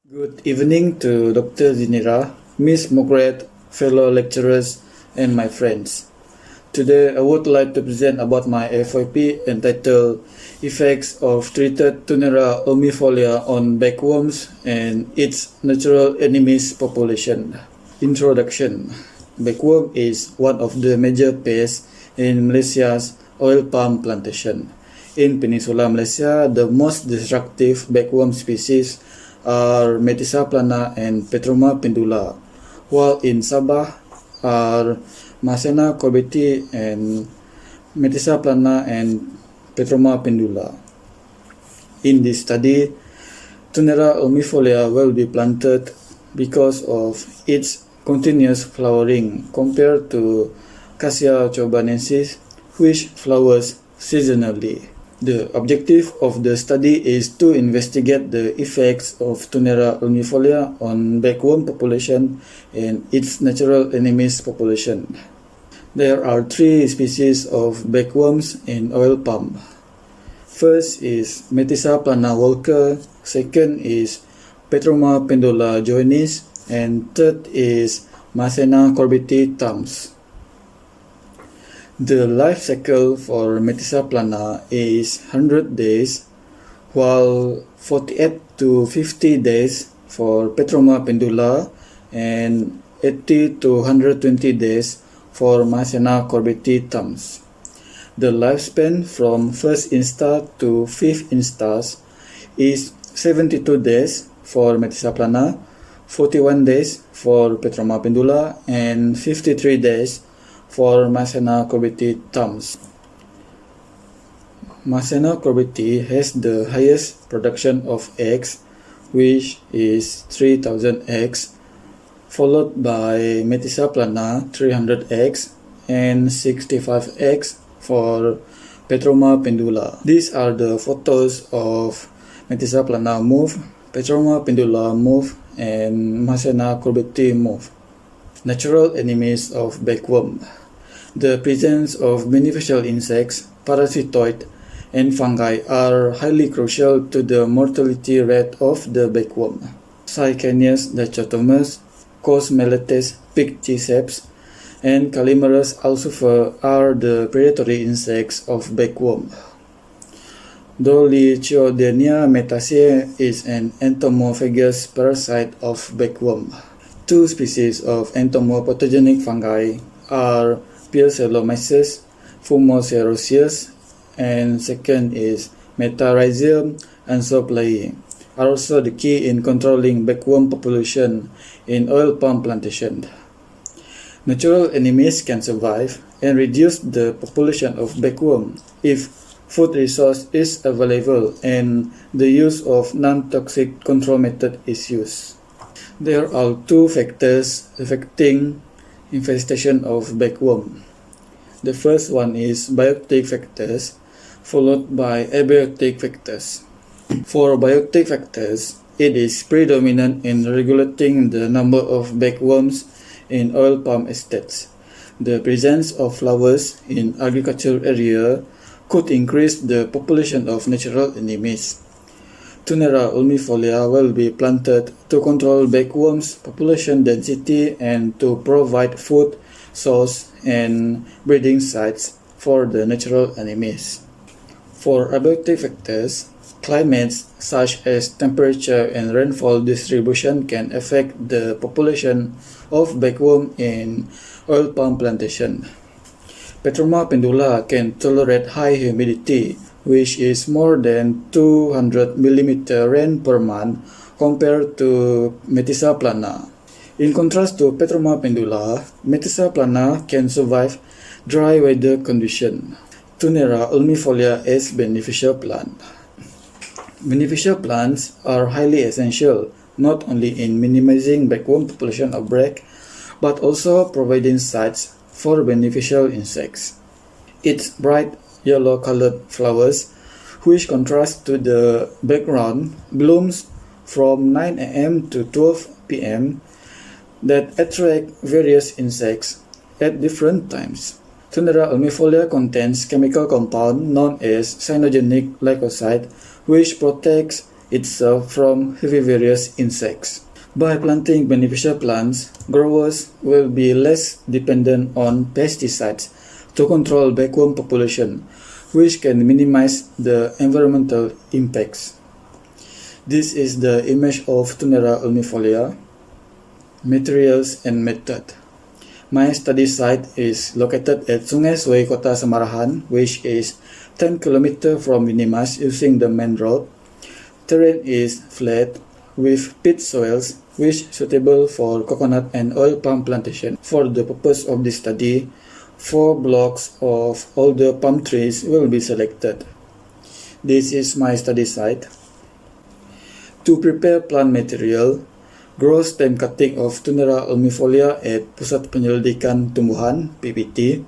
Good evening to Dr. Zinira, Miss Margaret, fellow lecturers, and my friends. Today I would like to present about my FYP entitled Effects of Treated Tunera ulmifolia on Backworms and its Natural Enemies Population. Introduction. Backworm is one of the major pests in Malaysia's oil palm plantation. In Peninsula Malaysia, the most destructive backworm species are Metisa plana and Petroma pendula, while in Sabah are Masena corbeti and Metisa plana and Petroma pendula. In this study, Tunera ulmifolia will be planted because of its continuous flowering compared to Cassia chobanensis, which flowers seasonally. The objective of the study is to investigate the effects of Tunera ulmifolia on backworm population and its natural enemies population. There are three species of backworms in oil palm. First is Metisa plana Walker, second is Petroma pendula joinis, and third is Masena corbeti thums. The life cycle for Metisa plana is 100 days, while 48 to 50 days for Petroma pendula and 80 to 120 days for Masena corbeti thums. The lifespan from first instar to fifth instars is 72 days for Metisa plana, 41 days for Petroma pendula, and 53 days for Masena corbeti thums. Masena corbeti has the highest production of eggs, which is 3000 eggs, followed by Metisa plana 300 eggs and 65 eggs for Petroma pendula. These are the photos of Metisa plana move, Petroma pendula move, and Masena corbeti move. Natural enemies of backworm. The presence of beneficial insects, parasitoid, and fungi are highly crucial to the mortality rate of the backworm. Cycanius dichotomus, Cos meletes, Picticeps, and Calimerus alcifer are the predatory insects of backworm. Dolichiodenia metaceae is an entomophagous parasite of backworm. Two species of entomopathogenic fungi are Piacelomyces fumocerosus and second is Metarhizium ansoplai, are also the key in controlling backworm population in oil palm plantation. Natural enemies can survive and reduce the population of backworm if food resource is available and the use of non-toxic control method is used. There are two factors affecting infestation of backworm. The first one is biotic factors, followed by abiotic factors. For biotic factors, it is predominant in regulating the number of backworms in oil palm estates. The presence of flowers in agricultural area could increase the population of natural enemies. Tunera ulmifolia will be planted to control backworms population density and to provide food source and breeding sites for the natural enemies. For abiotic factors, climates such as temperature and rainfall distribution can affect the population of backworm in oil palm plantation. Petroma pendula can tolerate high humidity, which is more than 200 mm rain per month compared to Metisa plana. In contrast to Petroma pendula, Metisa plana can survive dry weather conditions. Tunera ulmifolia is beneficial plant. Beneficial plants are highly essential not only in minimizing backworm population outbreak, but also providing sites for beneficial insects. Its bright yellow-colored flowers, which contrast to the background, blooms from 9 a.m. to 12 p.m. that attract various insects at different times. Tunera ulmifolia contains chemical compound known as cyanogenic glycoside, which protects itself from herbivorous insects. By planting beneficial plants, growers will be less dependent on pesticides to control backworm population, which can minimize the environmental impacts. This is the image of Tunera ulmifolia, materials and method. My study site is located at Sungai Suai, Kota Samarahan, which is 10 km from Minimas using the main road. Terrain is flat with peat soils which suitable for coconut and oil palm plantation. For the purpose of this study, 4 blocks of older palm trees will be selected. This is my study site. To prepare plant material, grow stem cutting of Tunera ulmifolia at Pusat Penyelidikan Tumbuhan (PPT).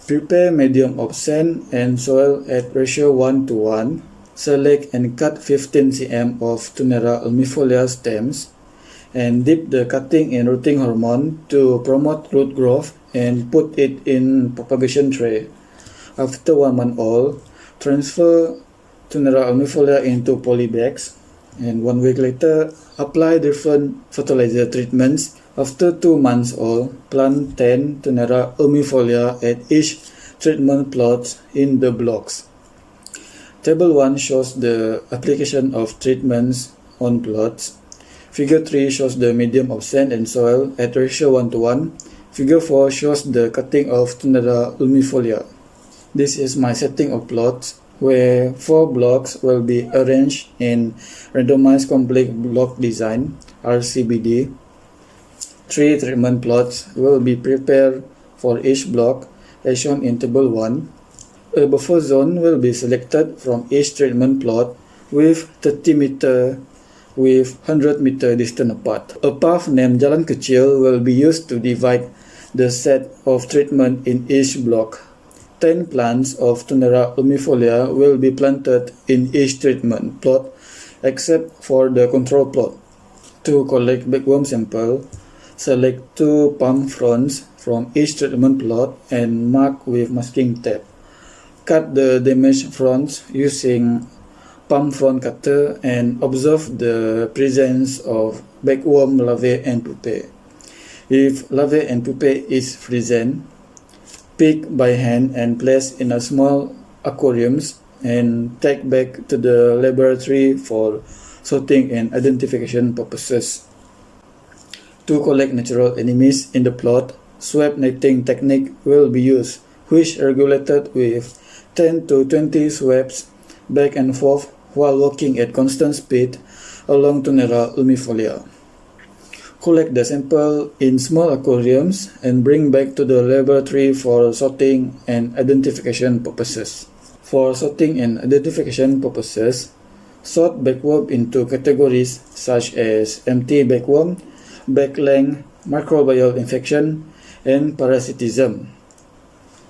Prepare medium of sand and soil at ratio 1:1. Select and cut 15 cm of Tunera ulmifolia stems and dip the cutting in rooting hormone to promote root growth and put it in propagation tray. After 1 month old, transfer Tunera ulmifolia into poly bags, and 1 week later, apply different fertilizer treatments. After 2 months old, plant 10 Tunera ulmifolia at each treatment plot in the blocks. Table 1 shows the application of treatments on plots. Figure 3 shows the medium of sand and soil at ratio 1:1. Figure 4 shows the cutting of Tunera ulmifolia. This is my setting of plots, where 4 blocks will be arranged in randomized complete block design (RCBD). 3 treatment plots will be prepared for each block, as shown in Table 1. A buffer zone will be selected from each treatment plot with 30 meter with 100 meter distance apart. A path named Jalan Kecil will be used to divide the set of treatment in each block. 10 plants of Tunera ulmifolia will be planted in each treatment plot except for the control plot. To collect backworm sample, select 2 palm fronds from each treatment plot and mark with masking tape. Cut the damaged fronds using palm frond cutter and observe the presence of backworm larvae and pupae. If larvae and pupae is present, pick by hand and place in a small aquariums and take back to the laboratory for sorting and identification purposes. To collect natural enemies in the plot, swab netting technique will be used, which regulated with 10 to 20 swabs back and forth while walking at constant speed along Tunera ulmifolia. Collect the sample in small aquariums and bring back to the laboratory for sorting and identification purposes. For sorting and identification purposes, sort backworm into categories such as empty backworm, back length, microbial infection, and parasitism.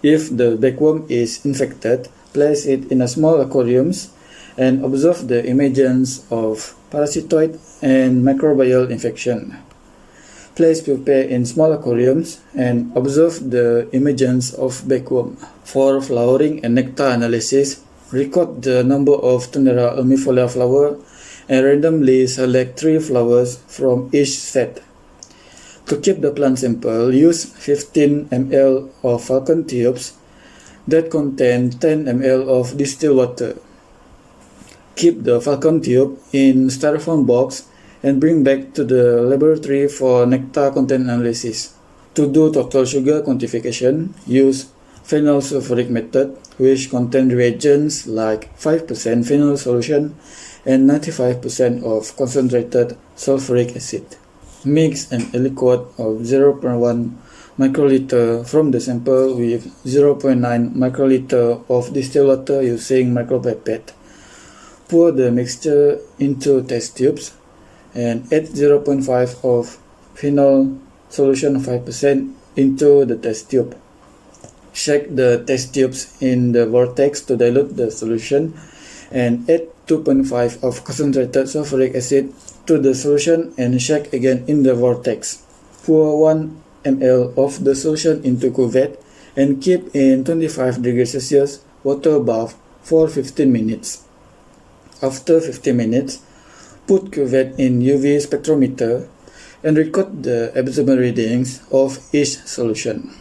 If the backworm is infected, place it in a small aquariums and observe the emergence of parasitoid and microbial infection. Place pupae in small aquariums and observe the emergence of backworm. For flowering and nectar analysis, record the number of Tunera ulmifolia flower and randomly select 3 flowers from each set. To keep the plant sample, use 15 ml of falcon tubes that contain 10 ml of distilled water. Keep the falcon tube in styrofoam box and bring back to the laboratory for nectar content analysis. To do total sugar quantification, use phenyl sulfuric method, which contain reagents like 5% phenyl solution and 95% of concentrated sulfuric acid. Mix an aliquot of 0.1 microliter from the sample with 0.9 microliter of distilled water using micropipette. Pour the mixture into test tubes and add 0.5 of phenol solution 5% into the test tube. Shake the test tubes in the vortex to dilute the solution and add 2.5 of concentrated sulfuric acid to the solution and shake again in the vortex. Pour 1 ml of the solution into cuvette and keep in 25 degrees Celsius water bath for 15 minutes. After 15 minutes, Put cuvette in UV spectrometer and record the absorbance readings of each solution.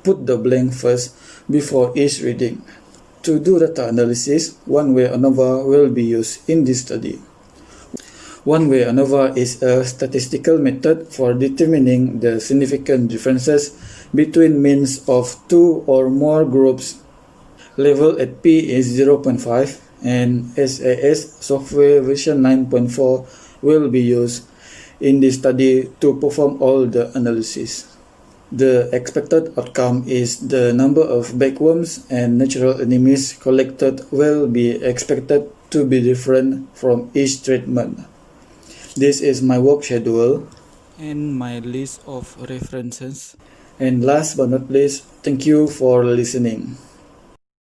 Put the blank first before each reading. To do data analysis, one-way ANOVA will be used in this study. One-way ANOVA is a statistical method for determining the significant differences between means of two or more groups. Level at P is 0.5 and SAS software version 9.4 will be used in this study to perform all the analysis. The expected outcome is the number of backworms and natural enemies collected will be expected to be different from each treatment. This is my work schedule and my list of references. And last but not least, thank you for listening.